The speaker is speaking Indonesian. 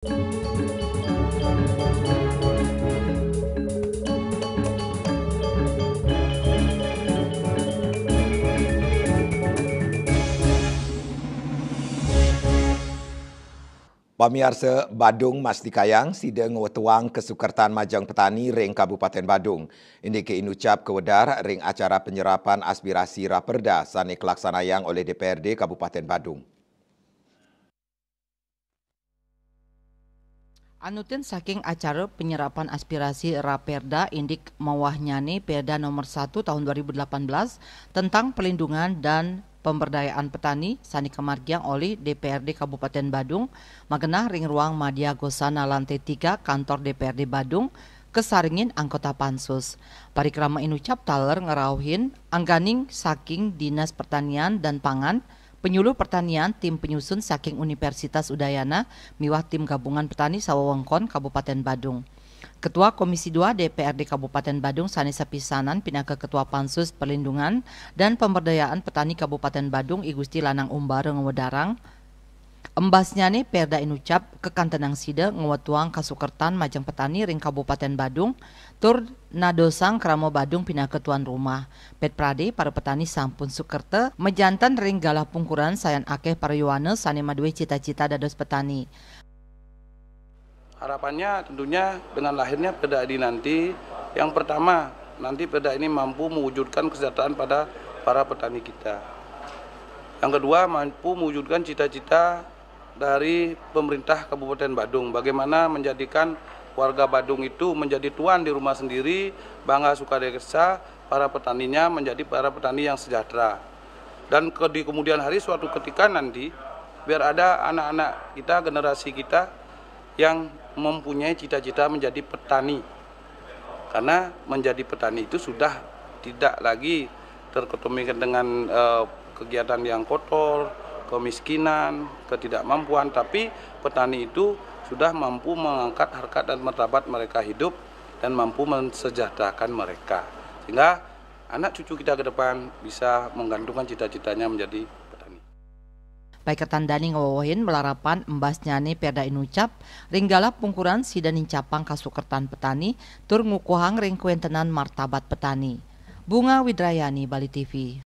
Pamiarsa Badung Mas Dikayang sida ngwetuang kesukertan Majang Petani ring Kabupaten Badung. Ini ke inucap kewedar ring acara penyerapan aspirasi Raperda sane kelaksanayang oleh DPRD Kabupaten Badung. Anutin saking acara penyerapan aspirasi Raperda indik mawahnyane Perda nomor 1 tahun 2018 tentang pelindungan dan pemberdayaan petani sani kemargiang oleh DPRD Kabupaten Badung magenah ring ruang Madya Gosana lantai 3 kantor DPRD Badung kesaringin anggota pansus. Parikrama inucap taler ngerauhin angganing saking Dinas Pertanian dan Pangan, penyuluh pertanian tim penyusun saking Universitas Udayana miwah tim gabungan petani Sawawengkon Kabupaten Badung. Ketua Komisi 2 DPRD Kabupaten Badung Sanisa Pisanan pinaka Ketua Pansus Perlindungan dan Pemberdayaan Petani Kabupaten Badung I Gusti Lanang Umbareng Wedarang. Embasnyane Perda inucap kekantenang sida ngewetuang kasukertan Majang Petani ring Kabupaten Badung tur nadosang kramo Badung pinaka tuan rumah. Pet Prade para petani sampun sukerte mejantan ring galah pungkuran sayan akeh para yuwane sane madue cita-cita dados petani. Harapannya tentunya dengan lahirnya Perda ini nanti, yang pertama nanti Perda ini mampu mewujudkan kesejahteraan pada para petani kita. Yang kedua mampu mewujudkan cita-cita dari pemerintah Kabupaten Badung, bagaimana menjadikan warga Badung itu menjadi tuan di rumah sendiri, bangga sukadekesa, para petaninya menjadi para petani yang sejahtera. Dan di kemudian hari suatu ketika nanti biar ada anak-anak kita, generasi kita yang mempunyai cita-cita menjadi petani, karena menjadi petani itu sudah tidak lagi terketumikan dengan kegiatan yang kotor, kemiskinan, ketidakmampuan, tapi petani itu sudah mampu mengangkat harkat dan martabat mereka hidup dan mampu mensejahterakan mereka, sehingga anak cucu kita ke depan bisa menggantungkan cita-citanya menjadi petani. Baik ketandani ngawawahin melarapan embasnyane Perda inucap ringgala pungkuran sida nincapang kasukertan petani tur ngukuhang ring kuentenan martabat petani. Bunga Widrayani, Bali TV.